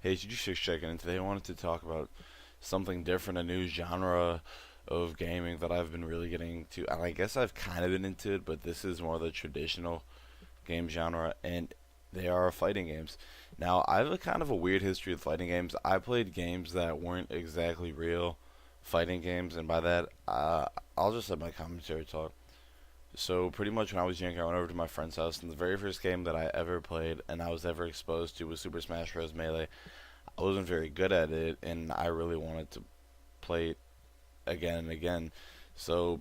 Hey, it's just checking in today. I wanted to talk about something different, a new genre of gaming that I've been really getting to. And I guess I've kind of been into it, but this is more the traditional game genre, and they are fighting games. Now, I have a kind of a weird history with fighting games. I played games that weren't exactly real fighting games, and by that, I'll just let my commentary talk. So pretty much when I was younger, I went over to my friend's house, and the very first game that I ever played and I was ever exposed to was Super Smash Bros. Melee. I wasn't very good at it, and I really wanted to play it again and again. So,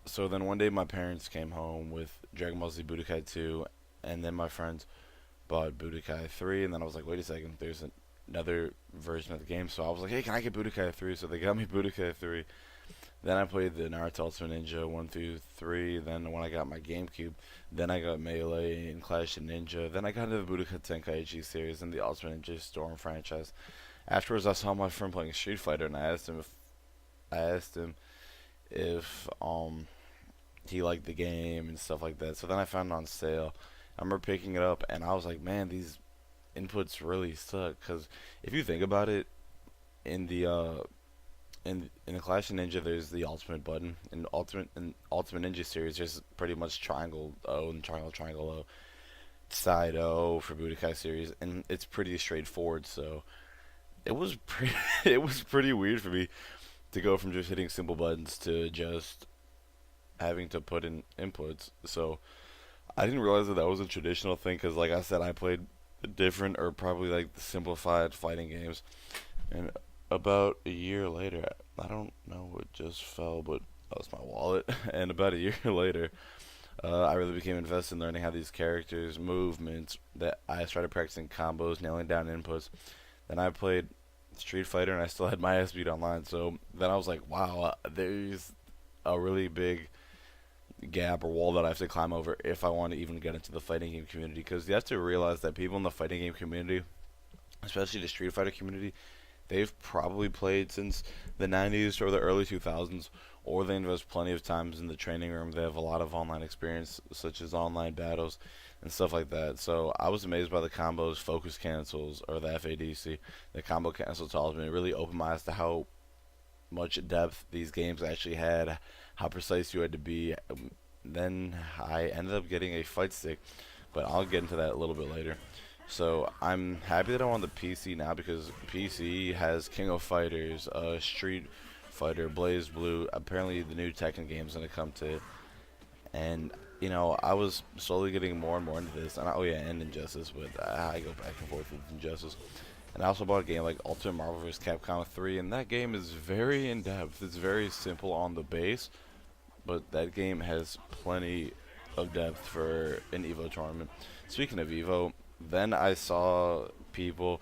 so then one day my parents came home with Dragon Ball Z Budokai 2, and then my friends bought Budokai 3, and then I was like, wait a second, there's another version of the game. So I was like, hey, can I get Budokai 3? So they got me Budokai 3. Then I played the Naruto Ultimate Ninja 1 through 3. Then when I got my GameCube, then I got Melee and Clash of Ninja. Then I got into the Budokai Tenkaichi series and the Ultimate Ninja Storm franchise. Afterwards, I saw my friend playing Street Fighter, and I asked him if he liked the game and stuff like that. So then I found it on sale. I remember picking it up, and I was like, man, these inputs really suck. Because if you think about it, in the in the Clash of Ninja, there's the ultimate button. In Ultimate Ninja series, there's pretty much triangle O and triangle O, side O for Budokai series, and it's pretty straightforward. So it was pretty it was pretty weird for me to go from just hitting simple buttons to just having to put in inputs. So I didn't realize that that was a traditional thing because, like I said, I played different or probably like the simplified fighting games. And about a year later, I don't know what just fell, but that was my wallet. And about a year later, I really became invested in learning how these characters' movements. That I started practicing combos, nailing down inputs. Then I played Street Fighter, and I still had my ass beat online. So then I was like, wow, there's a really big gap or wall that I have to climb over if I want to even get into the fighting game community. Because you have to realize that people in the fighting game community, especially the Street Fighter community, they've probably played since the 90s or the early 2000s, or they invest plenty of times in the training room. They have a lot of online experience, such as online battles and stuff like that. So I was amazed by the combos, focus cancels, or the FADC. The combo cancel talisman. It really opened my eyes to how much depth these games actually had, how precise you had to be. Then I ended up getting a fight stick, but I'll get into that a little bit later. So I'm happy that I'm on the PC now because PC has King of Fighters, Street Fighter, Blaze Blue. Apparently, the new Tekken game's gonna come to it, and I was slowly getting more and more into this. And oh yeah, and Injustice, but I go back and forth with Injustice. And I also bought a game like Ultimate Marvel vs. Capcom 3, and that game is very in depth. It's very simple on the base, but that game has plenty of depth for an Evo tournament. Speaking of Evo, then I saw people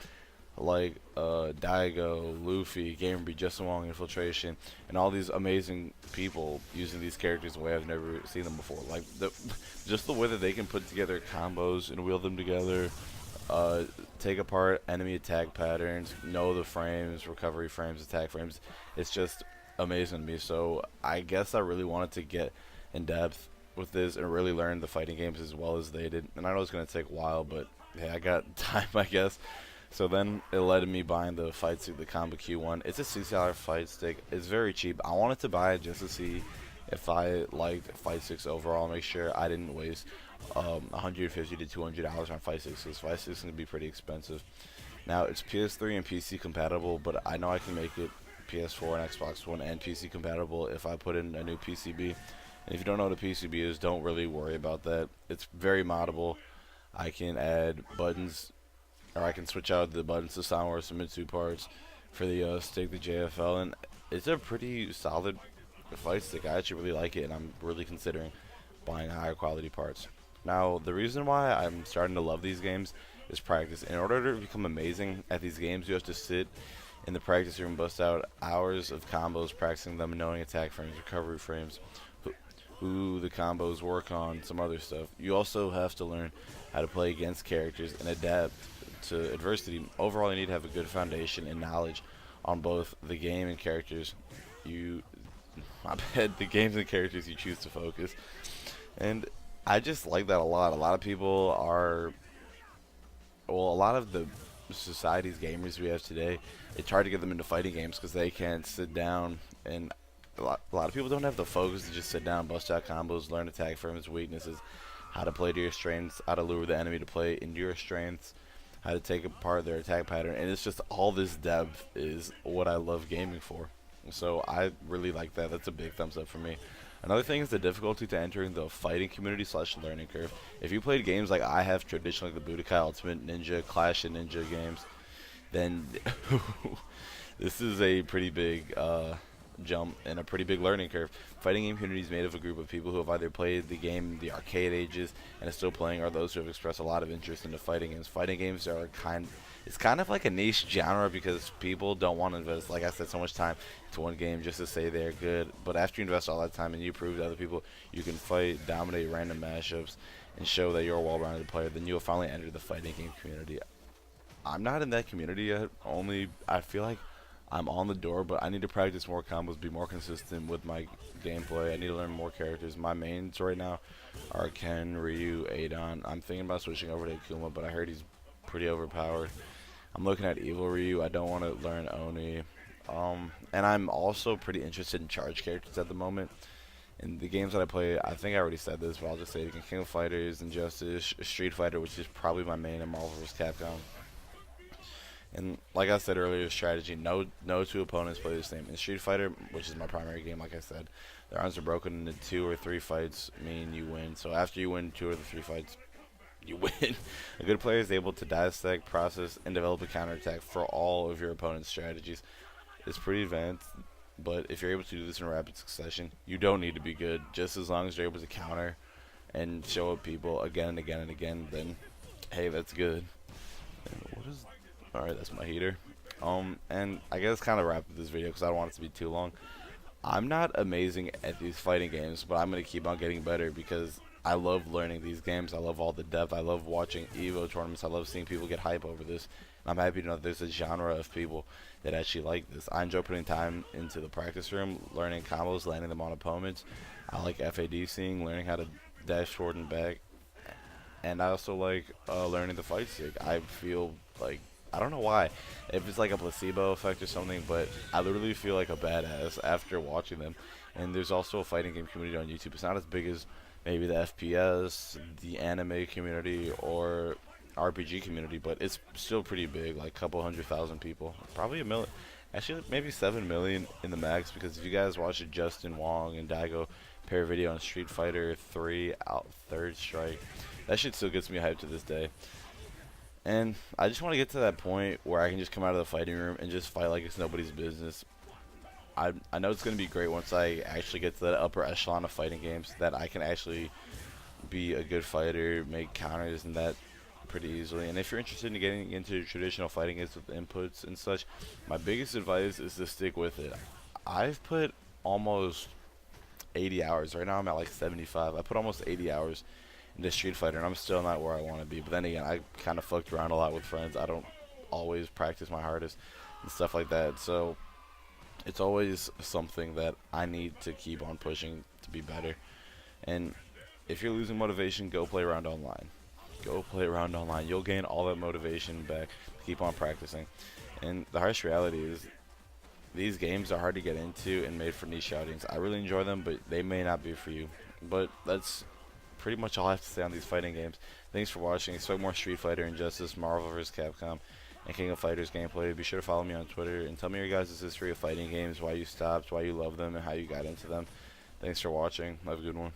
like Daigo, Luffy, Gamerby, Justin Wong, Infiltration, and all these amazing people using these characters in a way I've never seen them before. Like just the way that they can put together combos and wheel them together, uh, take apart enemy attack patterns, know the frames, recovery frames, attack frames. It's just amazing to me. So I guess I really wanted to get in depth with this and really learn the fighting games as well as they did. And I know it's gonna take a while, but hey, I got time, I guess. So then it led to me buying the fight stick, the Combo Q1. It's a $60 fight stick. It's very cheap. I wanted to buy it just to see if I liked fight sticks overall, make sure I didn't waste 150 to $200 on fight sticks. Because fight sticks can be pretty expensive. Now it's PS3 and PC compatible, but I know I can make it PS4 and Xbox One and PC compatible if I put in a new PCB. And if you don't know what a PCB is, don't really worry about that. It's very moddable. I can add buttons, or I can switch out the buttons to Soundware Submit parts for the stick, the JFL, and it's a pretty solid fight stick. I actually really like it, and I'm really considering buying higher quality parts. Now, the reason why I'm starting to love these games is practice. In order to become amazing at these games, you have to sit in the practice room, bust out hours of combos, practicing them, knowing attack frames, recovery frames, who the combos work on, some other stuff. You also have to learn how to play against characters and adapt to adversity. Overall, you need to have a good foundation and knowledge on both the game and characters you, my bad, the games and characters you choose to focus. And I just like that a lot. A lot of people are, well, a lot of the society's gamers we have today, it's hard to get them into fighting games because they can't sit down, and a lot of people don't have the focus to just sit down, bust out combos, learn attack from its weaknesses, how to play to your strengths, how to lure the enemy to play into your strengths, how to take apart their attack pattern, and it's just all this depth is what I love gaming for. So I really like that. That's a big thumbs up for me. Another thing is the difficulty to entering the fighting community slash learning curve. If you played games like I have traditionally, like the Budokai Ultimate Ninja, Clash of Ninja games, then this is a pretty big jump and a pretty big learning curve. Fighting game community is made of a group of people who have either played the game the arcade ages and are still playing, or those who have expressed a lot of interest into fighting games. Fighting games are it's kind of like a niche genre because people don't want to invest, like I said, so much time into one game just to say they're good. But after you invest all that time and you prove to other people you can fight, dominate random matchups, and show that you're a well-rounded player, then you'll finally enter the fighting game community. I'm not in that community yet. Only I feel like I'm on the door, but I need to practice more combos, be more consistent with my gameplay. I need to learn more characters. My mains right now are Ken, Ryu, Adon. I'm thinking about switching over to Akuma, but I heard he's pretty overpowered. I'm looking at Evil Ryu. I don't want to learn Oni. And I'm also pretty interested in charge characters at the moment. In the games that I play, I think I already said this, but I'll just say it again. King of Fighters, Injustice, Street Fighter, which is probably my main in Marvel vs. Capcom. And like I said earlier, strategy, no two opponents play the same. In Street Fighter, which is my primary game, like I said, their arms are broken into 2 or 3 fights, mean you win. So after you win 2 or 3 fights, you win. A good player is able to dissect, process, and develop a counterattack for all of your opponent's strategies. It's pretty advanced, but if you're able to do this in rapid succession, you don't need to be good. Just as long as you're able to counter and show up people again and again and again, then hey, that's good. And what is... Alright, that's my heater. And I guess kind of wrap up this video because I don't want it to be too long. I'm not amazing at these fighting games, but I'm going to keep on getting better because I love learning these games. I love all the depth. I love watching Evo tournaments. I love seeing people get hype over this. And I'm happy to know there's a genre of people that actually like this. I enjoy putting time into the practice room, learning combos, landing them on opponents. I like FADCing, learning how to dash forward and back. And I also like learning the fight stick. I feel like, I don't know why, if it's like a placebo effect or something, but I literally feel like a badass after watching them. And there's also a fighting game community on YouTube. It's not as big as maybe the FPS, the anime community, or RPG community, but it's still pretty big, like a couple 100,000 people, probably a million, actually maybe 7 million in the max, because if you guys watch it, Justin Wong and Daigo pair video on Street Fighter 3 out Third Strike, that shit still gets me hyped to this day. And I just want to get to that point where I can just come out of the fighting room and just fight like it's nobody's business. I know it's going to be great once I actually get to that upper echelon of fighting games, that I can actually be a good fighter, make counters and that pretty easily. And if you're interested in getting into traditional fighting games with inputs and such, my biggest advice is to stick with it. I've put almost 80 hours. Right now I'm at like 75. I put almost 80 hours into Street Fighter, and I'm still not where I want to be. But then again, I kind of fucked around a lot with friends. I don't always practice my hardest and stuff like that. So it's always something that I need to keep on pushing to be better. And if you're losing motivation, go play around online. Go play around online. You'll gain all that motivation back to keep on practicing. And the harsh reality is, these games are hard to get into and made for niche audience. I really enjoy them, but they may not be for you. But that's pretty much all I have to say on these fighting games. Thanks for watching. Expect more Street Fighter, Injustice, Marvel vs. Capcom, and King of Fighters gameplay. Be sure to follow me on Twitter and tell me your guys' history of fighting games, why you stopped, why you love them, and how you got into them. Thanks for watching. Have a good one.